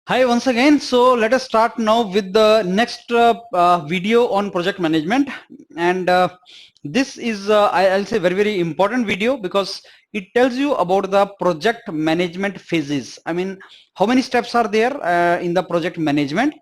Hi once again. So let us start now with the next video on project management, and this is I'll say very important video because it tells you about the project management phases. I mean, how many steps are there in the project management?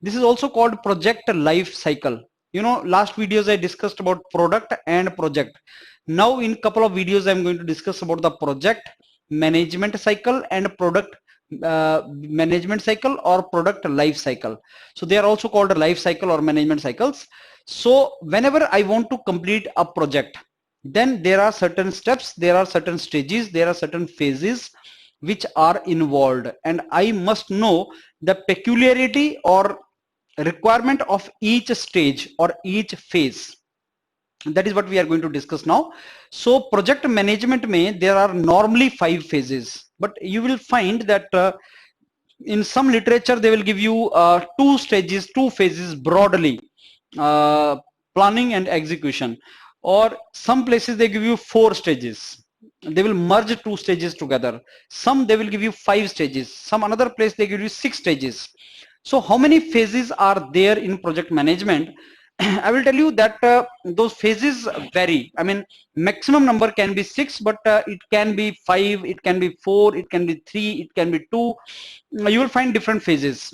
This is also called project life cycle. You know, last videos I discussed about product and project. Now in couple of videos I'm going to discuss about the project management cycle and product management cycle or product life cycle. So they are also called life cycle or management cycles. So whenever I want to complete a project, then there are certain steps, there are certain stages, there are certain phases which are involved, and I must know the peculiarity or requirement of each stage or each phase. That is what we are going to discuss now. So project management may there are normally 5 phases, but you will find that in some literature they will give you 2 stages, 2 phases broadly, uh, planning and execution, or some places they give you 4 stages. They will merge 2 stages together. Some they will give you 5 stages, some another place they give you 6 stages. So how many phases are there in project management? I will tell you that those phases vary. I mean, maximum number can be 6, but it can be 5, it can be 4, it can be 3, it can be 2. You will find different phases.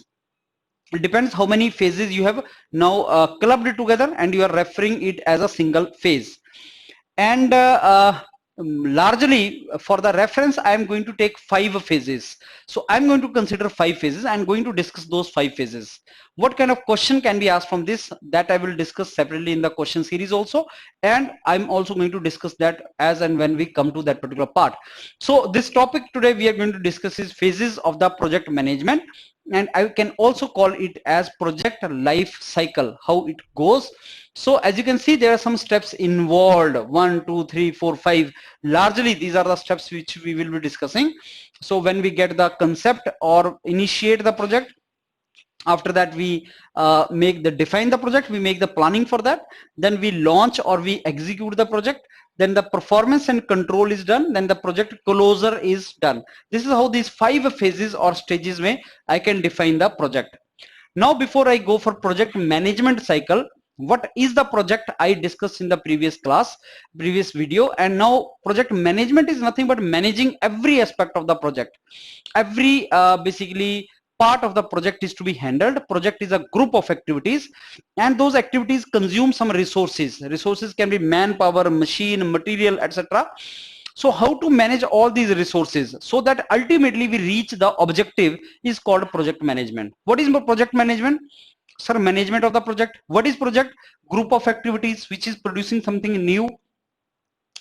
It depends how many phases you have now clubbed together, and you are referring it as a single phase. And largely for the reference I am going to take 5 phases. So I'm going to consider 5 phases. I'm going to discuss those 5 phases. What kind of question can be asked from this, that I will discuss separately in the question series also, and I'm also going to discuss that as and when we come to that particular part. So this topic today we are going to discuss is phases of the project management, and I can also call it as project life cycle, how it goes. So as you can see, there are some steps involved: 1, 2, 3, 4, 5. Largely these are the steps which we will be discussing. So when we get the concept or initiate the project, after that we make the define the project, we make the planning for that, then we launch or we execute the project, then the performance and control is done, then the project closure is done. This is how these 5 phases or stages may I can define the project. Now before I go for project management cycle, what is the project I discussed in the previous class, previous video. And now project management is nothing but managing every aspect of the project. Every basically part of the project is to be handled. Project is a group of activities, and those activities consume some resources. Resources can be manpower, machine, material, etc. So how to manage all these resources so that ultimately we reach the objective is called project management. What is project management? Sir, management of the project. What is project? Group of activities which is producing something new.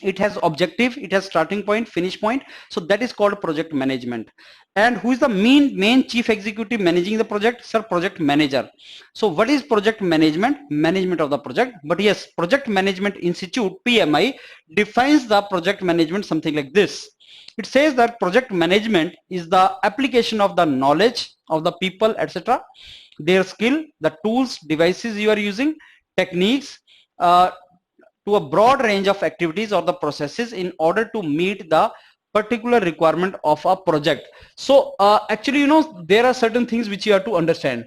It has objective, it has starting point, finish point. So that is called project management. And who is the main chief executive managing the project? Sir, project manager. So what is project management? Management of the project. But yes, Project Management Institute, PMI, defines the project management something like this. It says that project management is the application of the knowledge of the people, etc., their skill, the tools, devices you are using, techniques, uh, to a broad range of activities or the processes in order to meet the particular requirement of a project. So actually, you know, there are certain things which you have to understand.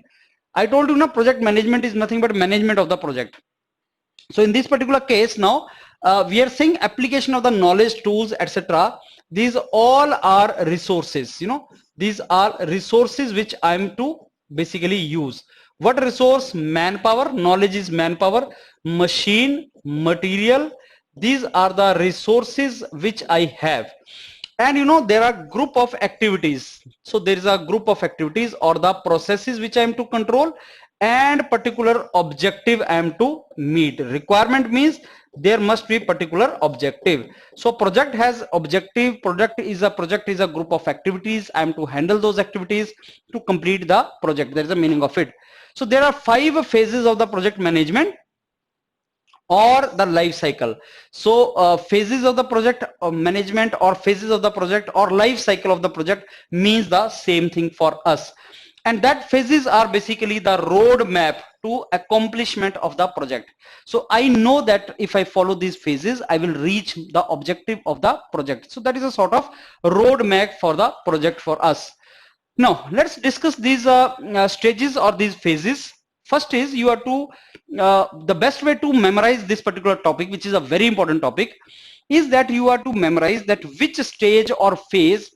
I told you now, project management is nothing but management of the project. So in this particular case now, we are saying application of the knowledge, tools, etc. These all are resources. You know, these are resources which I am to basically use. What resource? Manpower. Knowledge is manpower. Machine, material. These are the resources which I have. And you know, there are group of activities. So there is a group of activities or the processes which I am to control, and particular objective I am to meet. Requirement means there must be particular objective. So project has objective. Project is a group of activities. I am to handle those activities to complete the project. That is the meaning of it. So there are 5 phases of the project management or the life cycle. So phases of the project management or phases of the project or life cycle of the project means the same thing for us. And that phases are basically the roadmap to accomplishment of the project. So I know that if I follow these phases, I will reach the objective of the project. So that is a sort of roadmap for the project for us. Now let's discuss these stages or these phases. First is you are to the best way to memorize this particular topic, which is a very important topic, is that you are to memorize that which stage or phase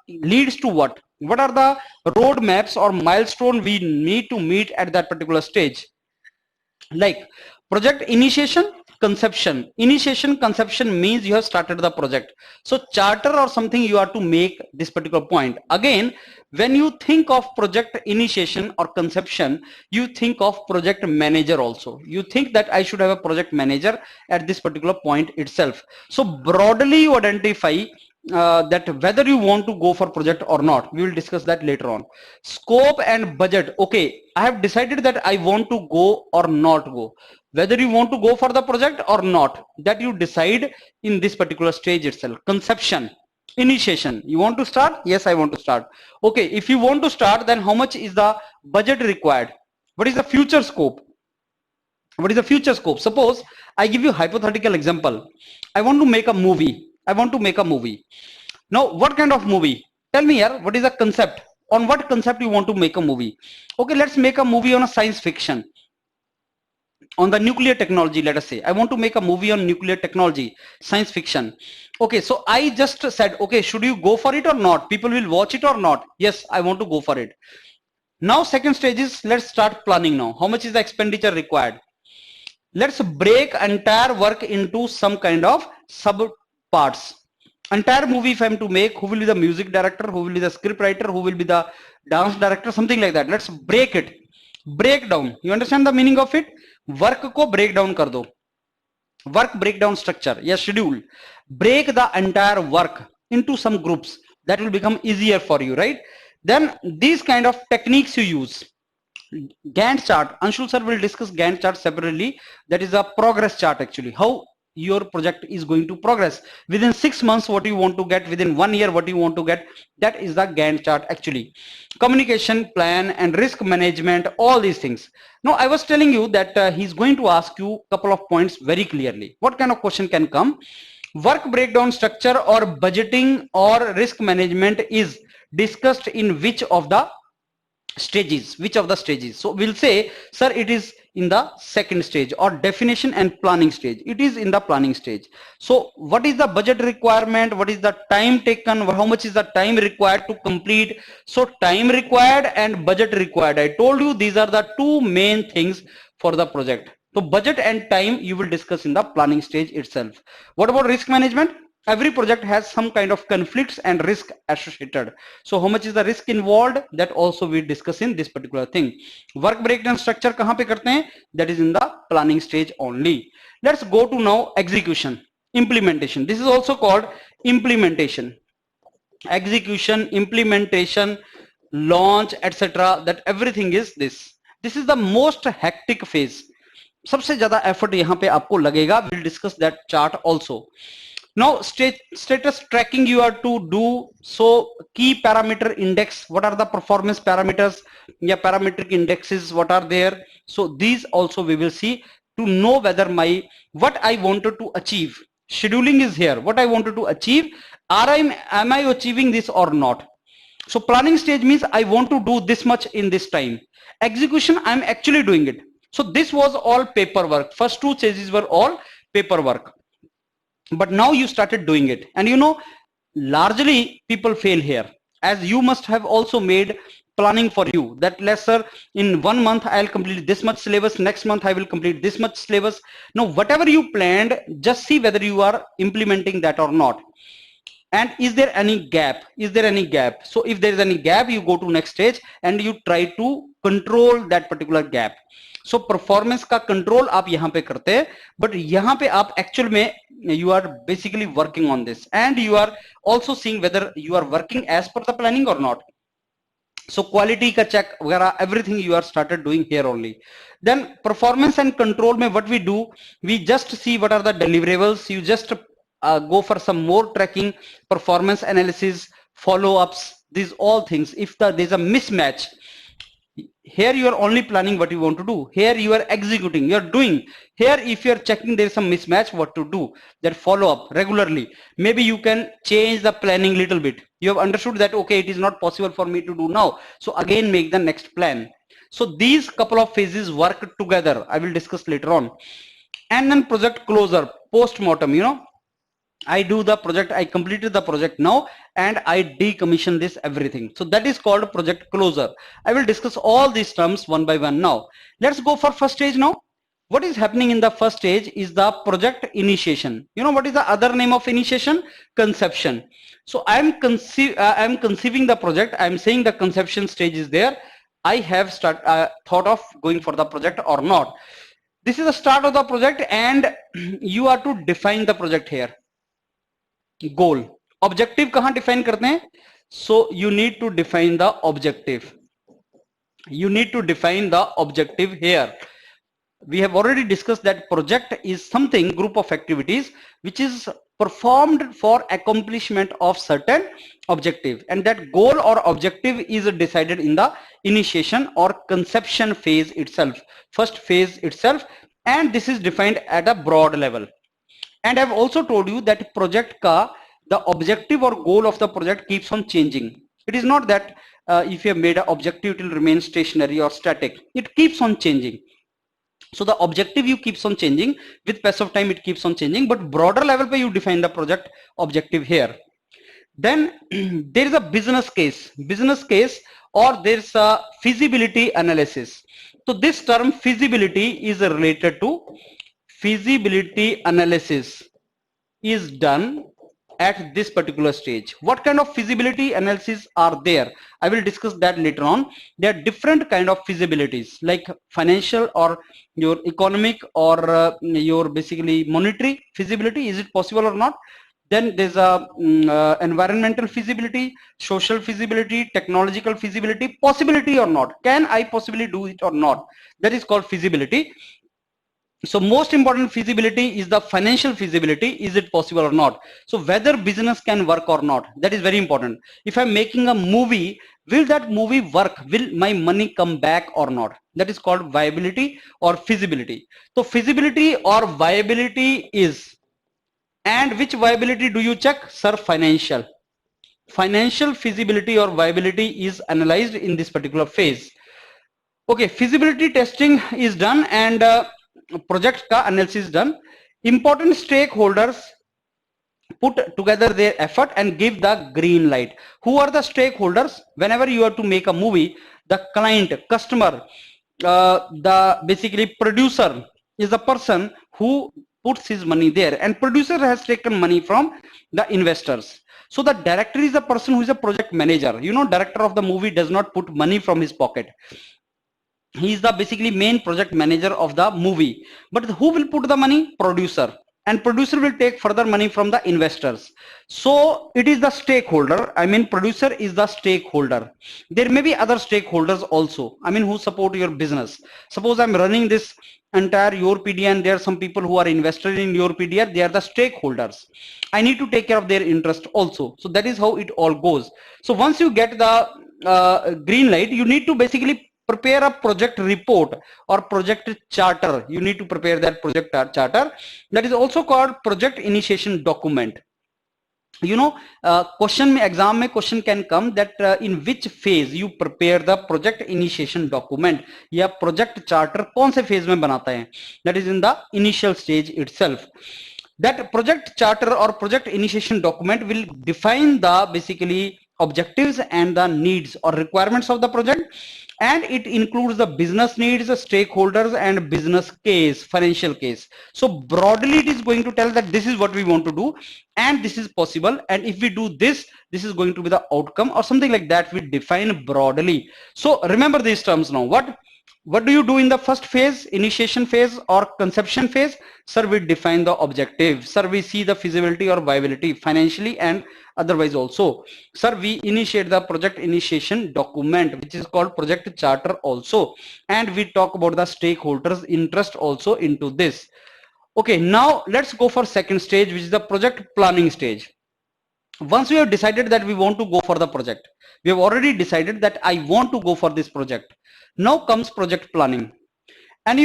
leads to what. What are the road maps or milestone we need to meet at that particular stage? Like project initiation, conception means you have started the project. So charter or something you are to make this particular point. Again, when you think of project initiation or conception, you think of project manager also. You think that I should have a project manager at this particular point itself. So broadly you identify that whether you want to go for project or not. We will discuss that later on. Scope and budget. Okay, I have decided that I want to go or not go. Whether you want to go for the project or not, that you decide in this particular stage itself. Conception, initiation. You want to start? Yes, I want to start. Okay, if you want to start, then how much is the budget required? What is the future scope? What is the future scope? Suppose I give you hypothetical example. I want to make a movie. I want to make a movie. Now, what kind of movie? Tell me here, what is the concept? On what concept you want to make a movie? Okay, let's make a movie on a science fiction. On the nuclear technology, let us say. I want to make a movie on nuclear technology, science fiction. Okay, so I just said, okay, should you go for it or not? People will watch it or not? Yes, I want to go for it. Now, second stage is, let's start planning now. How much is the expenditure required? Let's break entire work into some kind of sub parts. Entire movie if I'm to make, who will be the music director, who will be the script writer, who will be the dance director, something like that. Let's break it, break down. You understand the meaning of it? Work ko break down kar do. Work breakdown structure, yes, schedule. Break the entire work into some groups. That will become easier for you, right? Then these kind of techniques you use. Gantt chart, Anshul sir will discuss Gantt chart separately. That is a progress chart actually. How your project is going to progress. Within 6 months, what you want to get, within 1 year, what you want to get, that is the Gantt chart actually. Communication plan and risk management, all these things. Now, I was telling you that he's going to ask you a couple of points very clearly. What kind of question can come? Work breakdown structure or budgeting or risk management is discussed in which of the stages? Which of the stages? So we'll say, sir, it is in the second stage, or definition and planning stage. It is in the planning stage. So what is the budget requirement? What is the time taken? How much is the time required to complete? So time required and budget required, I told you these are the two main things for the project. So budget and time you will discuss in the planning stage itself. What about risk management? Every project has some kind of conflicts and risk associated. So how much is the risk involved? That also we discuss in this particular thing. Work breakdown structure kahan pe karte hain? That is in the planning stage only. Let's go to now execution, implementation. This is also called implementation. Execution, implementation, launch, etc. That everything is this. This is the most hectic phase. सबसे ज्यादा effort यहाँ पे आपको लगेगा. We'll discuss that chart also. Now status tracking you are to do. So key parameter index, what are the performance parameters? Yeah, parametric indexes, what are there? So these also we will see to know whether what I wanted to achieve. Scheduling is here. What I wanted to achieve, am I achieving this or not? So planning stage means I want to do this much in this time. Execution, I'm actually doing it. So this was all paperwork. First two stages were all paperwork. But now you started doing it, and you know, largely people fail here, as you must have also made planning for you that lesser in 1 month I'll complete this much syllabus, next month I will complete this much syllabus. Now whatever you planned, just see whether you are implementing that or not, and is there any gap? Is there any gap? So if there is any gap, you go to next stage and you try to control that particular gap. So performance का control आप यहाँ पे करते हैं, but यहाँ पे आप actual में you are basically working on this, and you are also seeing whether you are working as per the planning or not. So quality ka check वगैरह, everything you are started doing here only. Then performance and control में what we do, we just see what are the deliverables. You just go for some more tracking, performance analysis, follow-ups, these all things. If there's a mismatch, Here you are only planning what you want to do. Here you are executing, you are doing. Here if you are checking there is some mismatch, what to do, that follow up regularly. Maybe you can change the planning little bit. You have understood that okay, it is not possible for me to do now, so again make the next plan. So these couple of phases work together, I will discuss later on. And then project closure, post-mortem, I do the project, I completed the project now, and I decommission this everything. So that is called project closure. I will discuss all these terms one by one now. Let's go for first stage now. What is happening in the first stage is the project initiation. You know what is the other name of initiation? Conception. So I'm conceiving the project. I'm saying the conception stage is there. I have thought of going for the project or not. This is the start of the project, and you are to define the project here. Goal, objective कहां define करते हैं? So you need to define the objective. You need to define the objective here. We have already discussed that project is something, group of activities which is performed for accomplishment of certain objective, and that goal or objective is decided in the initiation or conception phase itself, first phase itself, and this is defined at a broad level. And I've also told you that project ka the objective or goal of the project keeps on changing. It is not that if you have made an objective, it will remain stationary or static. It keeps on changing. So the objective you keeps on changing with pass of time, it keeps on changing, but broader level pe you define the project objective here. Then there is a business case, or there's a feasibility analysis. So this term feasibility is related to feasibility analysis is done at this particular stage. What kind of feasibility analysis are there? I will discuss that later on. There are different kind of feasibilities, like financial or your economic or your basically monetary feasibility. Is it possible or not? Then there's a environmental feasibility, social feasibility, technological feasibility, possibility or not. Can I possibly do it or not? That is called feasibility. So most important feasibility is the financial feasibility. Is it possible or not? So whether business can work or not, that is very important. If I'm making a movie, will that movie work? Will my money come back or not? That is called viability or feasibility. So feasibility or viability is, and which viability do you check? Sir, financial. Financial feasibility or viability is analyzed in this particular phase. Okay, feasibility testing is done and project ka analysis done. Important stakeholders put together their effort and give the green light. Who are the stakeholders? Whenever you have to make a movie, the client, customer, the basically producer is the person who puts his money there, and producer has taken money from the investors. So the director is the person who is a project manager. You know, director of the movie does not put money from his pocket. He is the basically main project manager of the movie, but who will put the money? Producer, and producer will take further money from the investors. So it is the stakeholder, I mean producer is the stakeholder. There may be other stakeholders also, I mean who support your business. Suppose I'm running this entire your PDA and there are some people who are invested in your PDA, they are the stakeholders. I need to take care of their interest also. So that is how it all goes. So once you get the green light, you need to basically prepare a project report or project charter. You need to prepare that project charter. That is also called project initiation document. You know, question exam mein question can come that in which phase you prepare the project initiation document ya project charter kaun se phase mein banata hai. That is in the initial stage itself. That project charter or project initiation document will define the basically objectives and the needs or requirements of the project, and it includes the business needs, stakeholders, and business case, financial case. So broadly it is going to tell that this is what we want to do and this is possible, and if we do this, this is going to be the outcome or something like that. We define broadly. So remember these terms now. What do you do in the first phase, initiation phase or conception phase? Sir, we define the objective. Sir, we see the feasibility or viability financially and otherwise also. Sir, we initiate the project initiation document, which is called project charter also. And we talk about the stakeholders' interest also into this. Okay, now let's go for second stage, which is the project planning stage. Once we have decided that we want to go for the project, we have already decided that I want to go for this project. Now comes project planning. And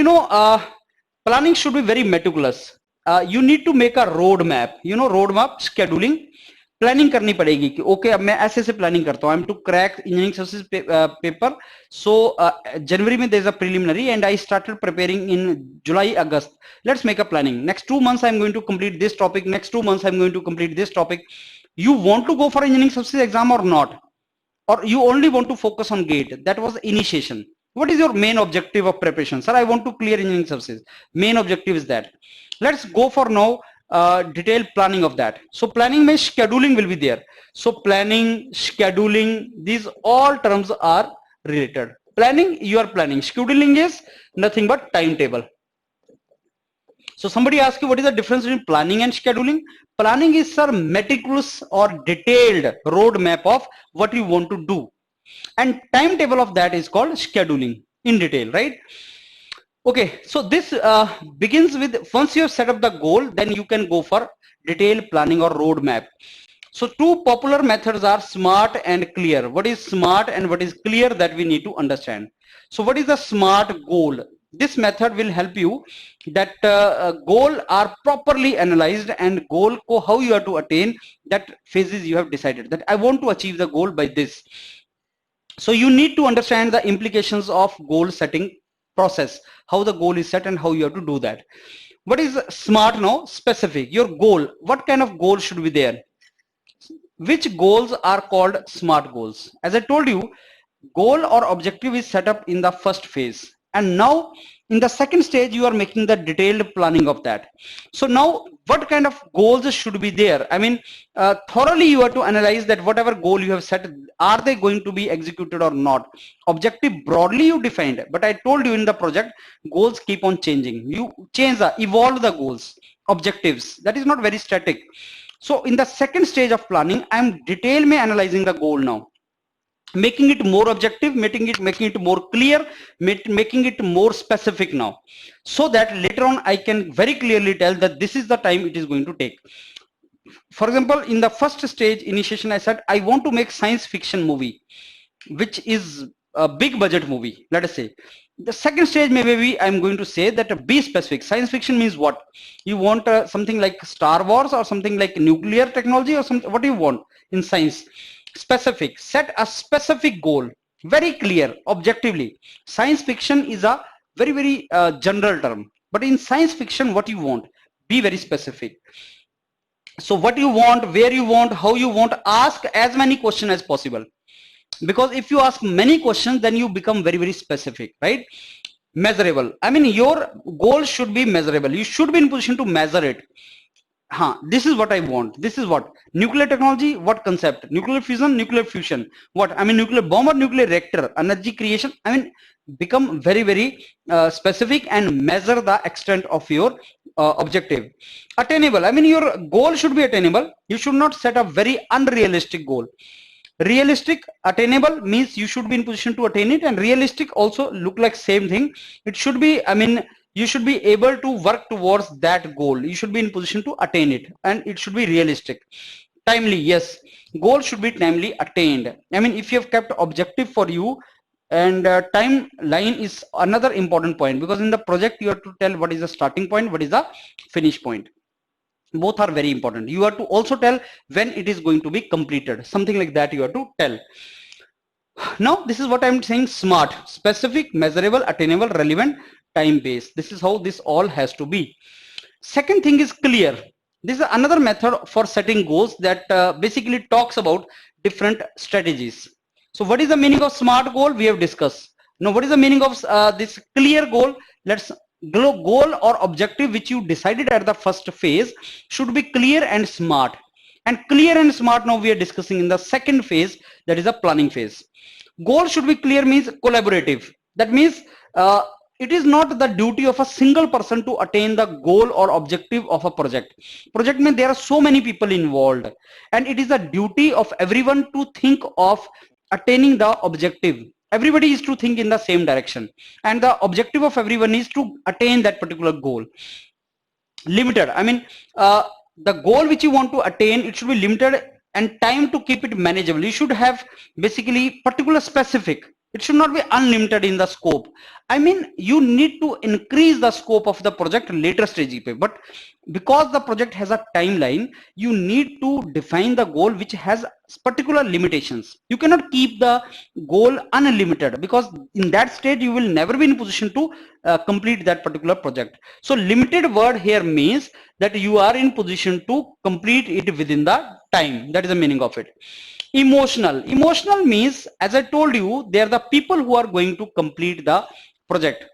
planning should be very meticulous. You need to make a road map, roadmap scheduling. Planning करनी पड़ेगी कि okay अब मैं ऐसे से planning करता हूं, I am to crack engineering services paper. So जनवरी में there is a preliminary and I started preparing in July August. Let's make a planning. Next 2 months I am going to complete this topic, next 2 months I am going to complete this topic. You want to go for engineering services exam or not, or you only want to focus on GATE? That was initiation. What is your main objective of preparation? Sir, I want to clear engineering services. Main objective is that. Let's go for now detailed planning of that. So planning means scheduling will be there. So planning, scheduling, these all terms are related. Planning, you are planning. Scheduling is nothing but timetable. So somebody asks you what is the difference between planning and scheduling? Planning is, sir, meticulous or detailed roadmap of what you want to do, and timetable of that is called scheduling in detail, right? Okay, so this begins with, once you have set up the goal, then you can go for detailed planning or roadmap. So two popular methods are SMART and CLEAR. What is SMART and what is CLEAR, that we need to understand. So what is the SMART goal? This method will help you that goal are properly analyzed, and goal ko how you have to attain that phases you have decided that I want to achieve the goal by this. So you need to understand the implications of goal setting process, how the goal is set and how you have to do that. What is SMART now? Specific, your goal. What kind of goal should be there? Which goals are called SMART goals? As I told you, goal or objective is set up in the first phase, and now in the second stage you are making the detailed planning of that. So now what kind of goals should be there? I mean, thoroughly you have to analyze that whatever goal you have set, are they going to be executed or not? Objective broadly you defined, but I told you in the project goals keep on changing. You evolve the goals, objectives, that is not very static. So in the second stage of planning, I am detail में analyzing the goal now, making it more objective, making it more clear, making it more specific now, so that later on I can very clearly tell that this is the time it is going to take. For example, in the first stage initiation, I said I want to make science fiction movie, which is a big budget movie, let us say. The second stage, maybe I'm going to say that be specific. Science fiction means what? You want something like Star Wars or something like nuclear technology or something? What do you want in science? Specific. Set a specific goal, very clear, objectively. Science fiction is a very general term, but in science fiction, what you want? Be very specific. So what you want, where you want, how you want, ask as many questions as possible. Because if you ask many questions, then you become very specific, right? Measurable. I mean, your goal should be measurable. You should be in position to measure it. This is what I want. This is what nuclear technology. What concept? Nuclear fusion, nuclear fusion. What? I mean, nuclear bomb or nuclear reactor, energy creation. I mean, become very specific and measure the extent of your objective. Attainable. I mean, your goal should be attainable. You should not set a very unrealistic goal. Realistic, attainable means you should be in position to attain it, and realistic also look like same thing. It should be, I mean, you should be able to work towards that goal. You should be in position to attain it, and it should be realistic. Timely, yes, goal should be timely attained. I mean, if you have kept objective for you, and timeline is another important point, because in the project you have to tell what is the starting point, what is the finish point. Both are very important. You have to also tell when it is going to be completed, something like that you have to tell. Now this is what I'm saying: SMART, specific, measurable, attainable, relevant, time based. This is how this all has to be. Second thing is CLEAR. This is another method for setting goals that basically talks about different strategies. So what is the meaning of SMART goal? We have discussed. Now what is the meaning of this CLEAR goal? Let's goal or objective which you decided at the first phase should be clear and smart. And clear and smart now we are discussing in the second phase, that is the planning phase. Goal should be clear means collaborative. That means it is not the duty of a single person to attain the goal or objective of a project. Project means there are so many people involved, and it is the duty of everyone to think of attaining the objective. Everybody is to think in the same direction, and the objective of everyone is to attain that particular goal. Limited, I mean, the goal which you want to attain, it should be limited, and time to keep it manageable. You should have basically particular specific. It should not be unlimited in the scope. I mean, you need to increase the scope of the project later stage पे, but because the project has a timeline, you need to define the goal which has particular limitations. You cannot keep the goal unlimited, because in that state you will never be in position to complete that particular project. So limited word here means that you are in position to complete it within the time. That is the meaning of it. Emotional means, as I told you, they are the people who are going to complete the project.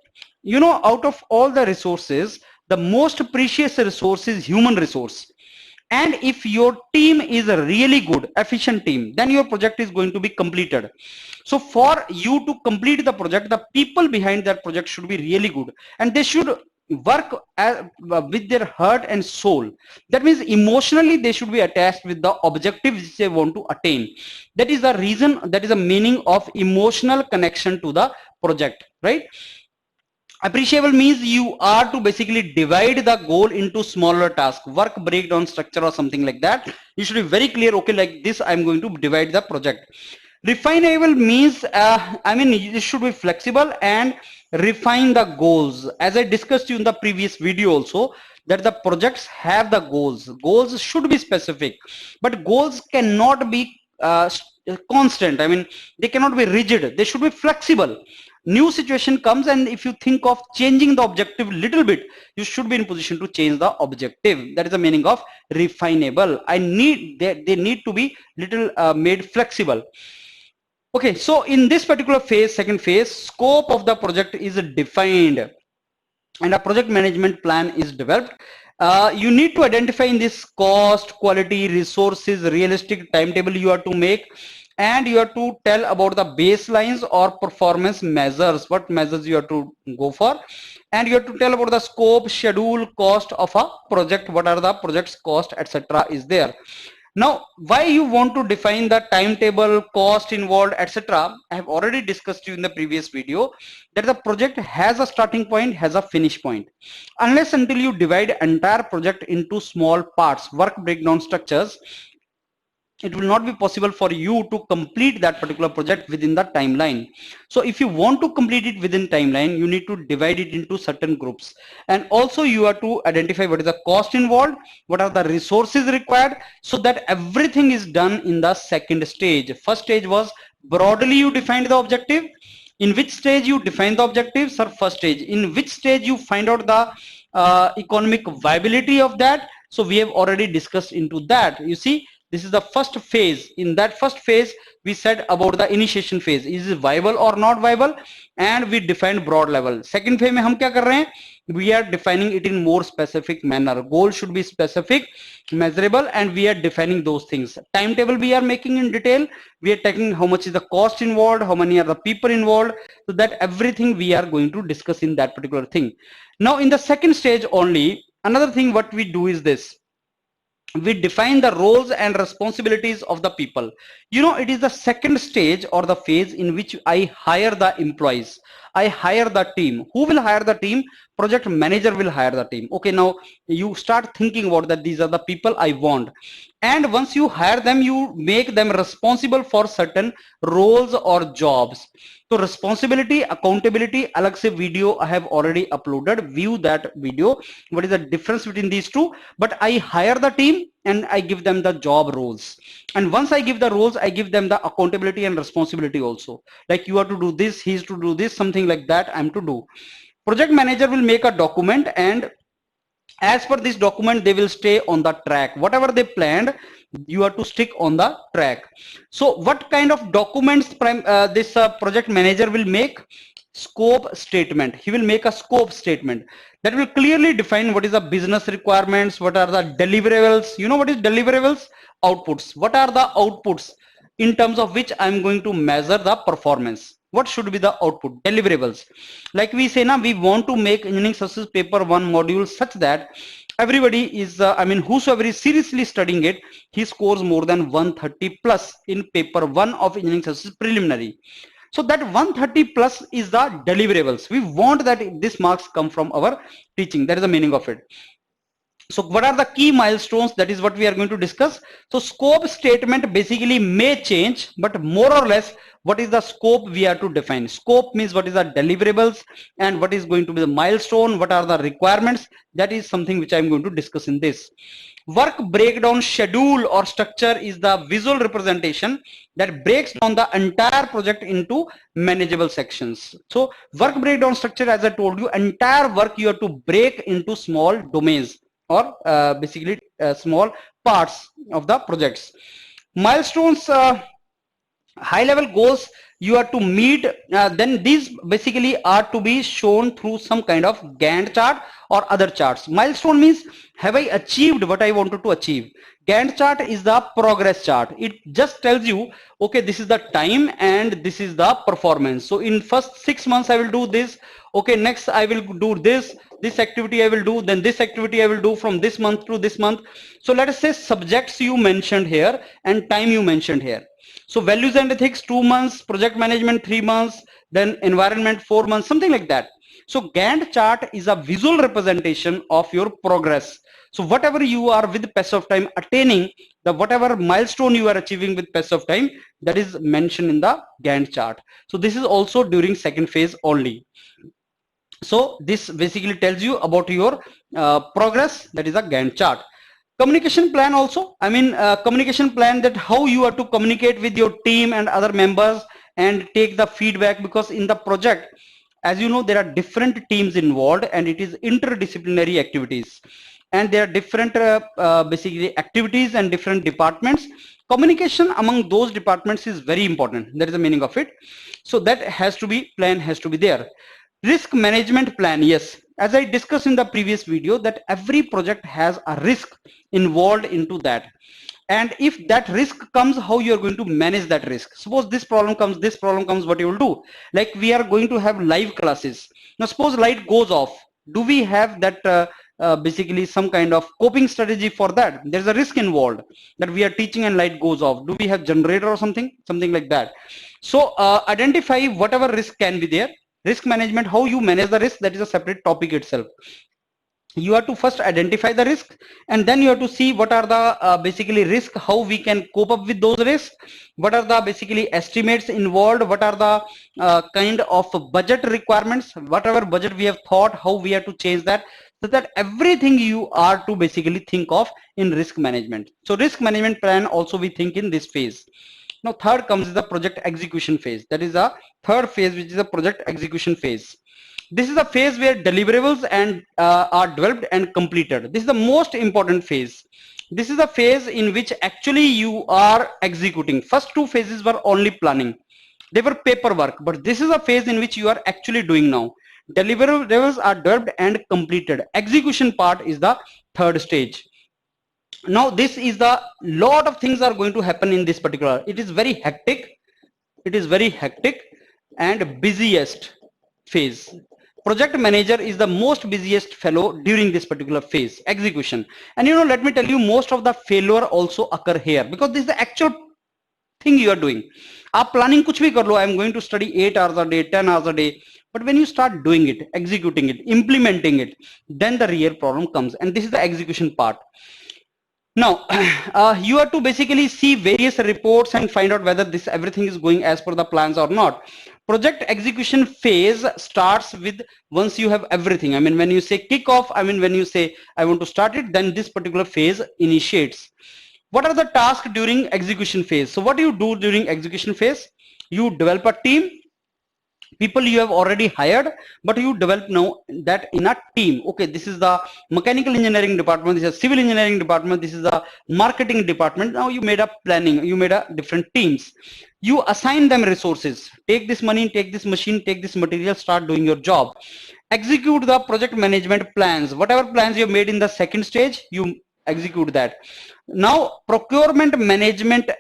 You know, out of all the resources, the most precious resource is human resource. And if your team is a really good, efficient team, then your project is going to be completed. So for you to complete the project, the people behind that project should be really good, and they should work with their heart and soul. That means emotionally they should be attached with the objectives which they want to attain. That is the reason, that is the meaning of emotional connection to the project, right? Appreciable means you are to basically divide the goal into smaller tasks, work breakdown structure or something like that. You should be very clear, okay, like this I'm going to divide the project. Refinable means, I mean, you should be flexible and refine the goals. As I discussed you in the previous video also, that the projects have the goals. Goals should be specific, but goals cannot be constant. I mean, they cannot be rigid. They should be flexible. New situation comes, and if you think of changing the objective little bit, you should be in position to change the objective. That is the meaning of refinable. They need to be little made flexible. Okay, so in this particular phase, second phase, scope of the project is defined and a project management plan is developed. You need to identify in this cost, quality, resources, realistic timetable you are to make, and you have to tell about the baselines or performance measures, what measures you have to go for, and you have to tell about the scope, schedule, cost of a project, what are the project's cost, etc. is there. Now, why you want to define the timetable, cost involved, etc. I have already discussed you in the previous video that the project has a starting point, has a finish point. Unless until you divide entire project into small parts, work breakdown structures, it will not be possible for you to complete that particular project within the timeline. So if you want to complete it within timeline, you need to divide it into certain groups, and also you have to identify what is the cost involved, what are the resources required, so that everything is done in the second stage. First stage was broadly you defined the objective. In which stage you define the objectives, or first stage in which stage you find out the economic viability of that. So we have already discussed into that. You see, this is the first phase. In that first phase, we said about the initiation phase, is it viable or not viable, and we defined broad level. Second phase में हम क्या कर रहे हैं? We are defining it in more specific manner. Goal should be specific, measurable, and we are defining those things. Timetable we are making in detail. We are taking how much is the cost involved, how many are the people involved, so that everything we are going to discuss in that particular thing. Now in the second stage only, another thing what we do is this: we define the roles and responsibilities of the people. You know, it is the second stage or the phase in which I hire the employees. I hire the team. Who will hire the team? Project manager will hire the team. Okay, now you start thinking about that these are the people I want, and once you hire them, you make them responsible for certain roles or jobs. So responsibility, accountability, alag se video I have already uploaded. View that video. What is the difference between these two? But I hire the team and I give them the job roles. And once I give the roles, I give them the accountability and responsibility also. Like you have to do this, he's to do this, something like that I'm to do. Project manager will make a document, and as per this document they will stay on the track. Whatever they planned, you have to stick on the track. So what kind of documents this project manager will make? Scope statement. He will make a scope statement that will clearly define what is the business requirements, what are the deliverables. You know what is deliverables? Outputs. What are the outputs in terms of which I'm going to measure the performance? What should be the output? Deliverables. Like we say now, we want to make engineering success paper 1 module such that everybody is I mean, whosoever is seriously studying it, he scores more than 130 plus in paper 1 of engineering success preliminary. So that 130 plus is the deliverables. We want that this marks come from our teaching. That is the meaning of it. So what are the key milestones? That is what we are going to discuss. So scope statement basically may change, but more or less what is the scope we are to define. Scope means what is the deliverables and what is going to be the milestone, what are the requirements. That is something which I am going to discuss in this. Work breakdown schedule or structure is the visual representation that breaks down the entire project into manageable sections. So work breakdown structure, as I told you, entire work you have to break into small domains or basically small parts of the projects. Milestones, high level goals you are to meet, then these basically are to be shown through some kind of Gantt chart or other charts. Milestone means have I achieved what I wanted to achieve. Gantt chart is the progress chart. It just tells you, okay, this is the time and this is the performance. So in first 6 months I will do this, okay, next I will do this activity I will do, then this activity I will do from this month to this month. So let us say subjects you mentioned here and time you mentioned here. So values and ethics 2 months, project management 3 months, then environment 4 months, something like that. So Gantt chart is a visual representation of your progress. So whatever you are with passage of time attaining, the whatever milestone you are achieving with passage of time, that is mentioned in the Gantt chart. So this is also during second phase only. So this basically tells you about your progress, that is a Gantt chart. Communication plan also, I mean communication plan, that how you are to communicate with your team and other members and take the feedback, because in the project, as you know, there are different teams involved and it is interdisciplinary activities and there are different basically activities and different departments. Communication among those departments is very important. That is the meaning of it. So that has to be, plan has to be there. Risk management plan, yes, as I discussed in the previous video, that every project has a risk involved into that, and if that risk comes, how you are going to manage that risk. Suppose this problem comes, what you will do? Like we are going to have live classes. Now suppose light goes off, do we have that basically some kind of coping strategy for that? There's a risk involved that we are teaching and light goes off. Do we have generator or something like that? So identify whatever risk can be there. Risk management, how you manage the risk, that is a separate topic itself. You have to first identify the risk and then you have to see what are the basically risk, how we can cope up with those risks, what are the basically estimates involved, what are the kind of budget requirements, whatever budget we have thought, how we have to change that, so that everything you are to basically think of in risk management. So risk management plan also we think in this phase. Now third comes the project execution phase. That is a third phase, which is the project execution phase. This is a phase where deliverables and are developed and completed. This is the most important phase. This is a phase in which actually you are executing. First two phases were only planning. They were paperwork, but this is a phase in which you are actually doing now. Deliverables are developed and completed. Execution part is the third stage. Now this is the lot of things are going to happen in this particular. It is very hectic. It is very hectic and busiest phase. Project manager is the most busiest fellow during this particular phase, execution. And you know, let me tell you, most of the failure also occur here, because this is the actual thing you are doing. आप planning कुछ भी कर लो, I am going to study 8 hours a day, 10 hours a day, but when you start doing it, executing it, implementing it, then the real problem comes, and this is the execution part. Now you have to basically see various reports and find out whether this everything is going as per the plans or not. Project execution phase starts with once you have everything. I mean, when you say kick off, I mean, when you say I want to start it, then this particular phase initiates. What are the tasks during execution phase? So what do you do during execution phase? You develop a team, people you have already hired, but you develop now that in a team. Okay, this is the mechanical engineering department, this is civil engineering department, this is the marketing department. Now you made a planning, you made a different teams, you assign them resources, take this money, take this machine, take this material, start doing your job. Execute the project management plans, whatever plans you made in the second stage, you execute that. Now procurement management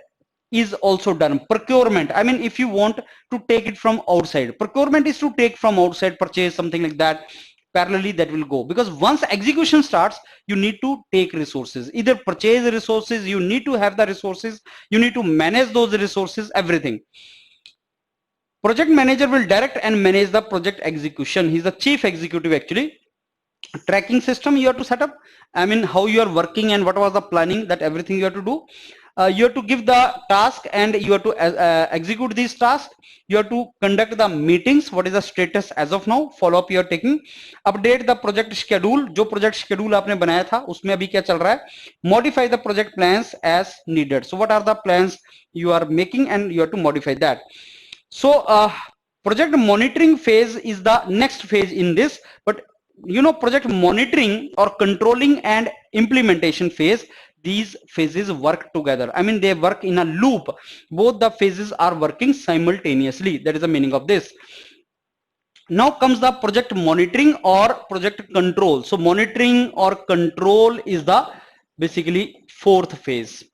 is also done. Procurement, I mean, if you want to take it from outside, procurement is to take from outside, purchase something like that. Parallelly that will go, because once execution starts, you need to take resources, either purchase resources, you need to have the resources, you need to manage those resources, everything. Project manager will direct and manage the project execution. He's the chief executive actually. tracking system you have to set up. I mean, how you are working and what was the planning, that everything you have to do. You have to give the task and you have to execute these tasks. You have to conduct the meetings, what is the status as of now, follow up you are taking, update the project schedule, जो project schedule आपने बनाया था उसमें अभी क्या चल रहा है, modify the project plans as needed. So what are the plans you are making and you have to modify that. So project monitoring phase is the next phase in this. But you know, project monitoring or controlling and implementation phase, these phases work together. I mean, they work in a loop. Both the phases are working simultaneously. That is the meaning of this. Now comes the project monitoring or project control. So monitoring or control is the basically fourth phase.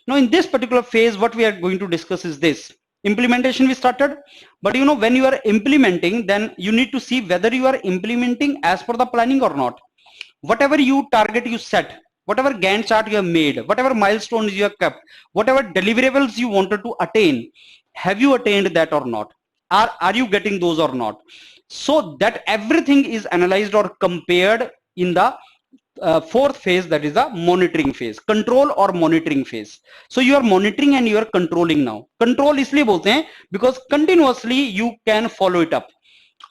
Now in this particular phase, what we are going to discuss is this. Implementation we started, but you know, when you are implementing, then you need to see whether you are implementing as per the planning or not. Whatever you target you set, whatever Gantt chart you have made, whatever milestones you have kept, whatever deliverables you wanted to attain, have you attained that or not? Are you getting those or not? So that everything is analyzed or compared in the fourth phase, that is the monitoring phase, control or monitoring phase. So you are monitoring and you are controlling now. Control इसलिए बोलते हैं because continuously you can follow it up.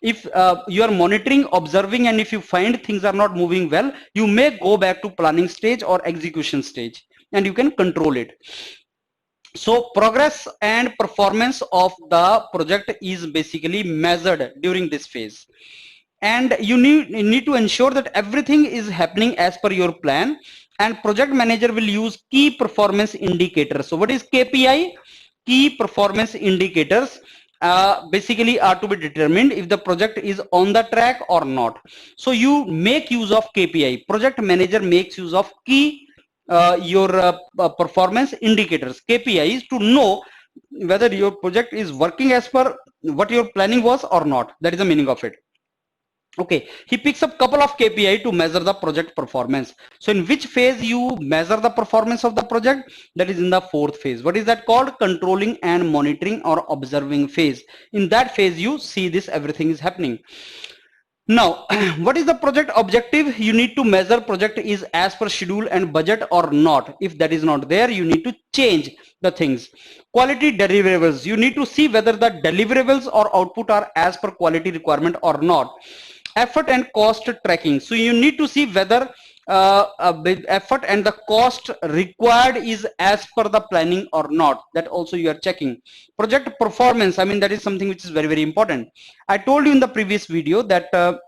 If you are monitoring, observing, and if you find things are not moving well, you may go back to planning stage or execution stage and you can control it. So progress and performance of the project is basically measured during this phase, and you need to ensure that everything is happening as per your plan, and project manager will use key performance indicators. So what is KPI? Key performance indicators basically are to be determined if the project is on the track or not. So you make use of KPI. Project manager makes use of key your performance indicators, KPIs, to know whether your project is working as per what your planning was or not. That is the meaning of it. Okay, he picks up couple of KPI to measure the project performance. So in which phase you measure the performance of the project? That is in the fourth phase. What is that called? Controlling and monitoring or observing phase. In that phase you see this everything is happening. Now what is the project objective? You need to measure project is as per schedule and budget or not. If that is not there, you need to change the things. Quality deliverables, you need to see whether the deliverables or output are as per quality requirement or not. Effort and cost tracking, so you need to see whether effort and the cost required is as per the planning or not. That also you are checking. Project performance, I mean, that is something which is very, very important. I told you in the previous video that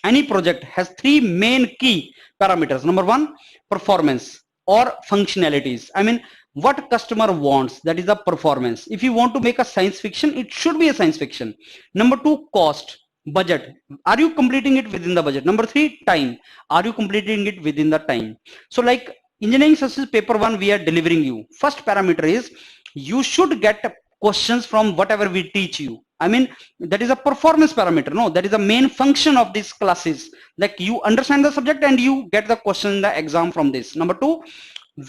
any project has three main key parameters. Number one, performance or functionalities. I mean, what customer wants, that is the performance. If you want to make a science fiction, it should be a science fiction. Number two, cost, budget, are you completing it within the budget? Number three, time, are you completing it within the time? So like engineering success paper 1 we are delivering you, first parameter is you should get questions from whatever we teach you. I mean, that is a performance parameter. No, that is the main function of these classes, like you understand the subject and you get the question in the exam from this. Number two,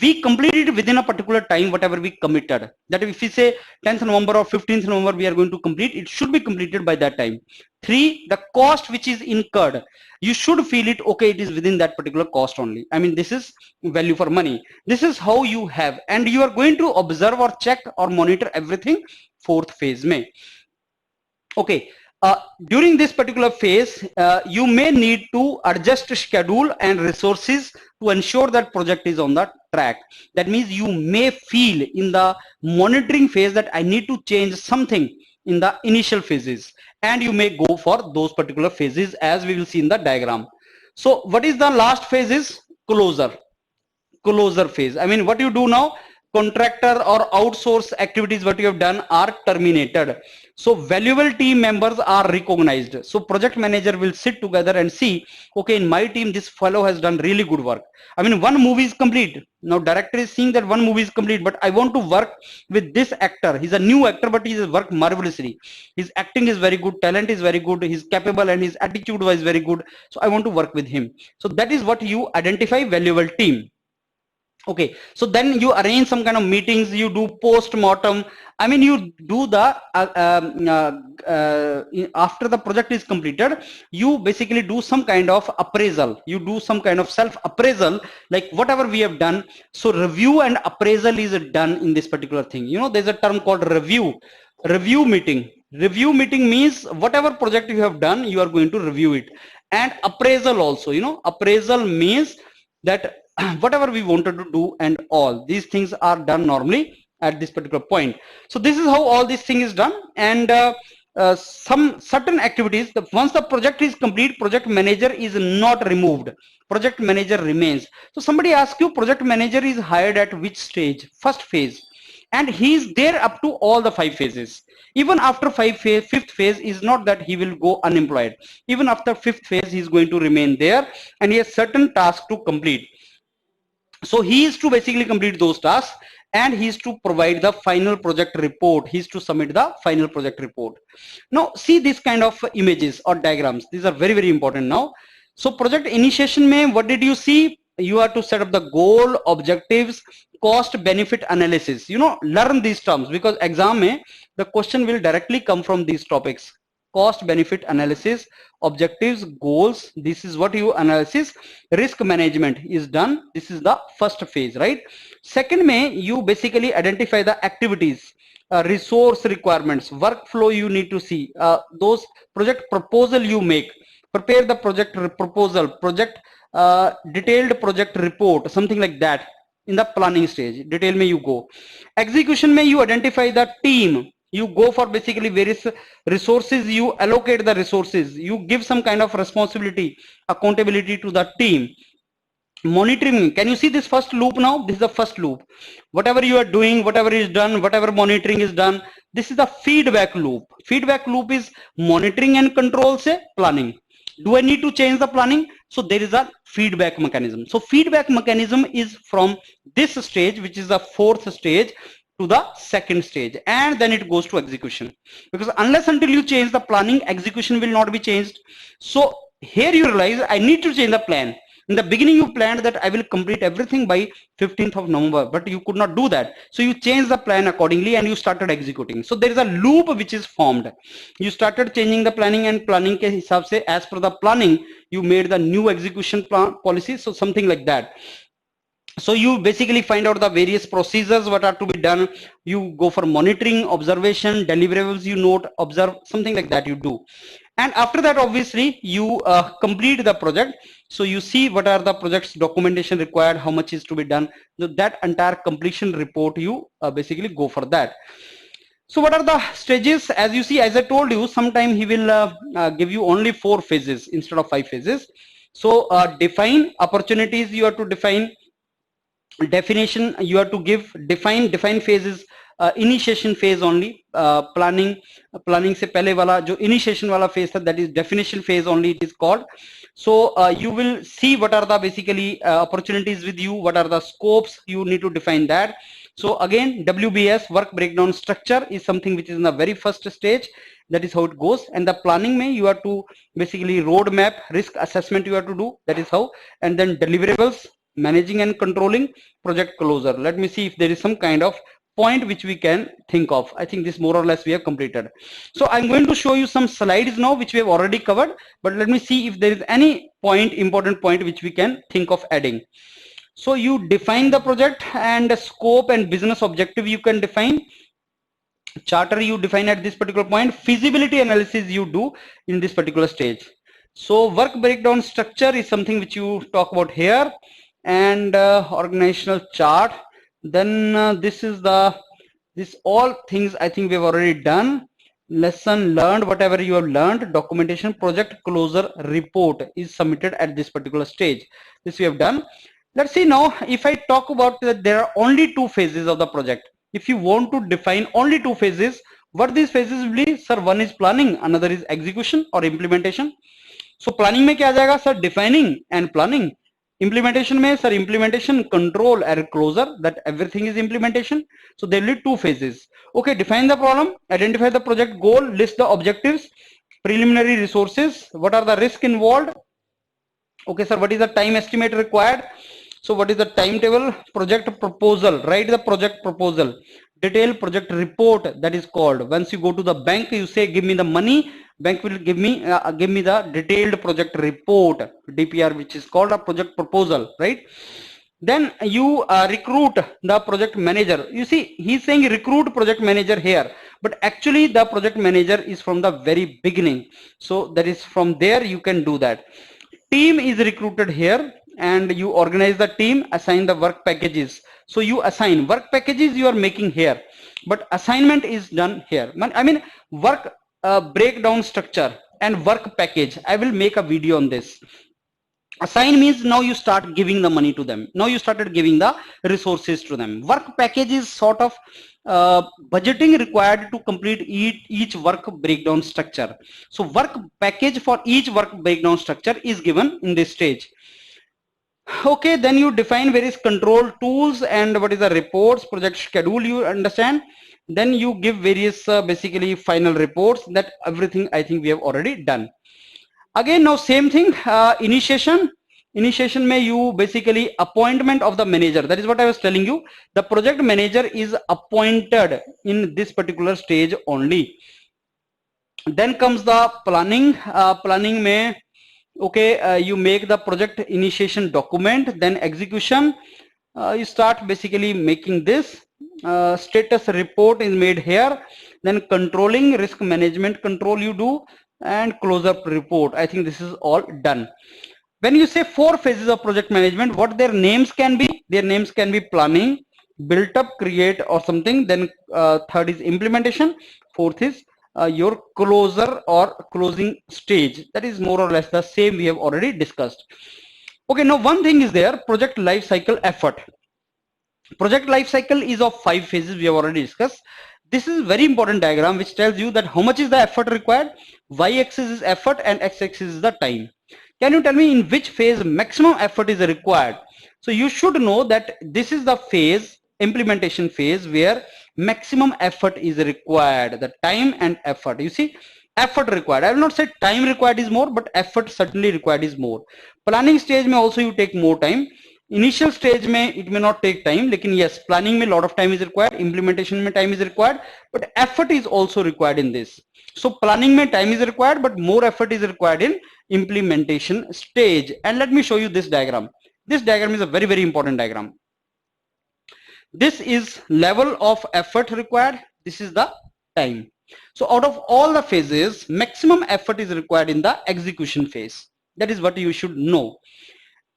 we completed within a particular time whatever we committed. That if we say 10th November or 15th November we are going to complete, it should be completed by that time. Three, the cost which is incurred, you should feel it okay, it is within that particular cost only. I mean, this is value for money. This is how you have, and you are going to observe or check or monitor everything fourth phase may. Okay, during this particular phase, you may need to adjust schedule and resources to ensure that project is on the track. That means you may feel in the monitoring phase that I need to change something in the initial phases, and you may go for those particular phases as we will see in the diagram. So what is the last phase? Is closure phase. I mean, what you do now, contractor or outsource activities what you have done are terminated, so valuable team members are recognized. So project manager will sit together and see, okay, in my team this fellow has done really good work. I mean, one movie is complete, now director is seeing that one movie is complete, but I want to work with this actor. He's a new actor, but he's worked marvelously, his acting is very good, talent is very good, he's capable, and his attitude was very good, so I want to work with him. So that is what you identify valuable team. Okay, so then you arrange some kind of meetings, you do post-mortem I mean, you do the after the project is completed, you basically do some kind of appraisal. You do some kind of self appraisal, like whatever we have done. So review and appraisal is done in this particular thing. You know, there's a term called review meeting. Review meeting means whatever project you have done, you are going to review it. And appraisal also, you know, appraisal means that whatever we wanted to do and all these things are done normally at this particular point. So this is how all this thing is done. And some certain activities, once the project is complete, project manager is not removed, project manager remains. So somebody asks you, project manager is hired at which stage? First phase, and he is there up to all the 5 phases. Even after fifth phase is not that he will go unemployed. Even after 5th phase he is going to remain there, and he has certain tasks to complete. So he is to basically complete those tasks, and he is to provide the final project report. He is to submit the final project report. Now see this kind of images or diagrams. These are very, very important now. So project initiation mein, what did you see? You are to set up the goal, objectives, cost benefit analysis. You know, learn these terms, because exam mein the question will directly come from these topics. Cost benefit analysis, objectives, goals, this is what you analysis. Risk management is done. This is the first phase, right? Second may you basically identify the activities, resource requirements, workflow you need to see, those project proposal you make, prepare the project proposal, project detailed project report, something like that. In the planning stage, detail may you go. Execution may you identify the team. You go for basically various resources, you allocate the resources, you give some kind of responsibility, accountability to the team. Monitoring, can you see this first loop now? This is the first loop. Whatever you are doing, whatever is done, whatever monitoring is done, this is the feedback loop. Feedback loop is monitoring and control say planning. Do I need to change the planning? So there is a feedback mechanism. So feedback mechanism is from this stage, which is the 4th stage, to the 2nd stage, and then it goes to execution, because unless until you change the planning, execution will not be changed. So here you realize I need to change the plan. In the beginning you planned that I will complete everything by 15th of November, but you could not do that. So you changed the plan accordingly and you started executing. So there is a loop which is formed. You started changing the planning, and planning ke hisab se, as per the planning, you made the new execution plan policy. So something like that. So you basically find out the various procedures what are to be done. You go for monitoring, observation, deliverables you note, observe, something like that you do. And after that obviously you complete the project. So you see what are the project's documentation required, how much is to be done. So that entire completion report you basically go for that. So what are the stages? As you see, as I told you, sometime he will give you only 4 phases instead of 5 phases. So define opportunities, you have to define. Definition you have to give. Define phases, initiation phase only, planning se pehle wala jo initiation wala phase tha, that is definition phase only it is called. So you will see what are the basically opportunities with you, what are the scopes, you need to define that. So again, WBS, work breakdown structure, is something which is in the very first stage. That is how it goes. And the planning may you have to basically roadmap, risk assessment you have to do, that is how. And then deliverables, managing and controlling, project closure. Let me see if there is some kind of point which we can think of. I think this more or less we have completed. So I'm going to show you some slides now which we have already covered, but let me see if there is any point, important point which we can think of adding. So you define the project, and scope and business objective you can define. Charter you define at this particular point. Feasibility analysis you do in this particular stage. So work breakdown structure is something which you talk about here. And organizational chart, then this is the, this all things I think we have already done. Lesson learned, whatever you have learned, documentation, project closure report is submitted at this particular stage. This we have done. Let's see now, if I talk about that there are only 2 phases of the project. If you want to define only 2 phases, what these phases will be? Sir, one is planning, another is execution or implementation. So planning में क्या आ जाएगा? Sir, defining and planning. Implementation में sir, implementation, control and closure, that everything is implementation. So there will be 2 phases. Okay, define the problem, identify the project goal, list the objectives, preliminary resources, what are the risks involved. Okay sir, what is the time estimate required? So what is the timetable? Project proposal, write the project proposal, detailed project report, that is called. Once you go to the bank, you say give me the money, bank will give me the detailed project report, DPR, which is called a project proposal, right? Then you recruit the project manager. You see, he's saying recruit project manager here, but actually the project manager is from the very beginning, so that is from there you can do that. Team is recruited here, and you organize the team, assign the work packages. So you assign work packages, you are making here, but assignment is done here. I mean, work breakdown structure and work package, I will make a video on this. Assign means now you start giving the money to them, now you started giving the resources to them. Work package is sort of budgeting required to complete each work breakdown structure. So work package for each work breakdown structure is given in this stage. Okay, then you define various control tools and what is the reports, project schedule, you understand. Then you give various basically final reports. That everything I think we have already done. Again, now same thing, initiation may you basically appointment of the manager. That is what I was telling you. The project manager is appointed in this particular stage only. Then comes the planning. Planning may, okay, you make the project initiation document. Then execution, you start basically making this. Status report is made here. Then controlling, risk management control you do, and close-up report. I think this is all done. When you say 4 phases of project management, what their names can be? Their names can be planning, built up, create, or something. Then third is implementation. Fourth is your closer or closing stage. That is more or less the same we have already discussed. Okay, now one thing is there, project life cycle effort. Project life cycle is of 5 phases, we have already discussed. This is very important diagram which tells you that how much is the effort required. Y-axis is effort and x-axis is the time. Can you tell me in which phase maximum effort is required? So you should know that this is the phase, implementation phase, where maximum effort is required, the time and effort. You see, effort required, I will not say time required is more, but effort certainly required is more. Planning stage may also you take more time. Initial stage may it may not take time, lekin yes, planning may lot of time is required, implementation may time is required, but effort is also required in this. So planning may time is required, but more effort is required in implementation stage. And let me show you this diagram. This diagram is a very, very important diagram. This is level of effort required, this is the time. So out of all the phases, maximum effort is required in the execution phase. That is what you should know.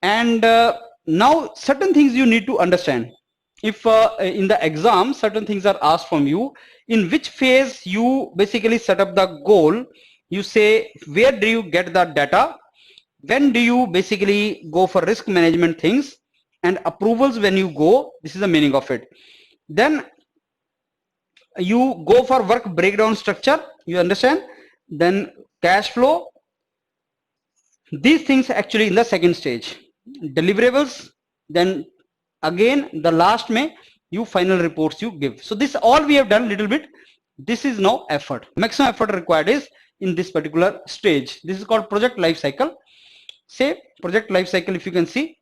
And now certain things you need to understand. If in the exam certain things are asked from you, in which phase you basically set up the goal, you say where do you get the data, when do you basically go for risk management things, and approvals when you go, this is the meaning of it. Then you go for work breakdown structure, you understand, then cash flow, these things actually in the second stage. Deliverables, then again the last may you final reports you give. So this all we have done little bit. This is now effort, maximum effort required is in this particular stage. This is called project life cycle. Say project life cycle, if you can see,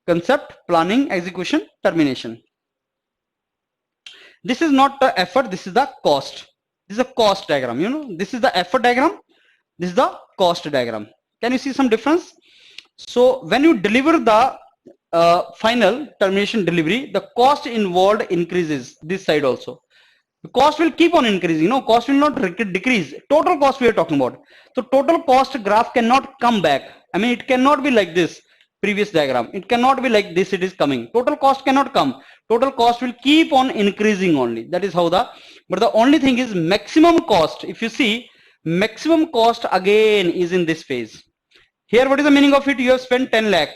concept, planning, execution, termination. This is not the effort, this is the cost. This is a cost diagram, you know, this is the effort diagram, this is the cost diagram. Can you see some difference? So when you deliver the final termination delivery, the cost involved increases this side also. The cost will keep on increasing, no, cost will not decrease. Total cost we are talking about. So total cost graph cannot come back. I mean, it cannot be like this previous diagram. It cannot be like this, it is coming. Total cost cannot come. Total cost will keep on increasing only. That is how the, but the only thing is maximum cost. If you see, maximum cost again is in this phase. Here, what is the meaning of it? You have spent 10 lakh.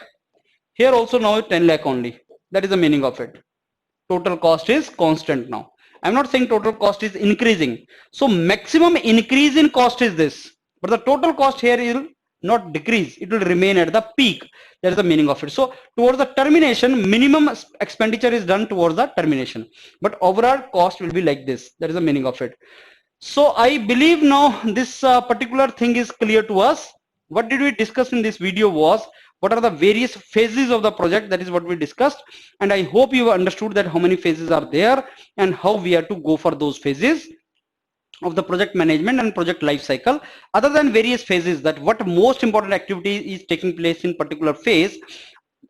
Here also now 10 lakh only. That is the meaning of it. Total cost is constant now. I'm not saying total cost is increasing. So maximum increase in cost is this. But the total cost here will not decrease. It will remain at the peak. That is the meaning of it. So towards the termination, minimum expenditure is done towards the termination. But overall cost will be like this. That is the meaning of it. So I believe now this particular thing is clear to us. What did we discuss in this video was what are the various phases of the project, that is what we discussed. And I hope you understood that how many phases are there and how we have to go for those phases of the project management and project life cycle. Other than various phases, that what most important activity is taking place in particular phase,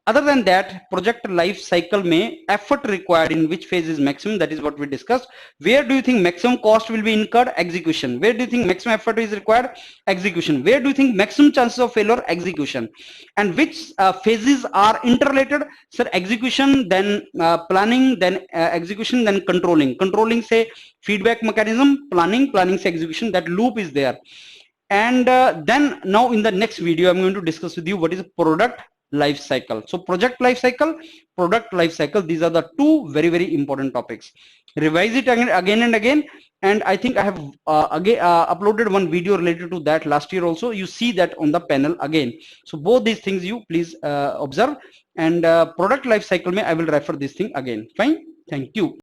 other than that, project life cycle may effort required in which phase is maximum, that is what we discussed. Where do you think maximum cost will be incurred? Execution. Where do you think maximum effort is required? Execution. Where do you think maximum chances of failure? Execution. And which phases are interrelated? Sir, execution, then planning, then execution, then controlling. Controlling say feedback mechanism, planning say execution. That loop is there. And then now in the next video I'm going to discuss with you what is product life cycle. So project life cycle, product life cycle, these are the two very important topics. Revise it again and again. And I think I have again uploaded one video related to that last year also. You see that on the panel again. So both these things you please observe. And product life cycle, I will refer this thing again. Fine. Thank you.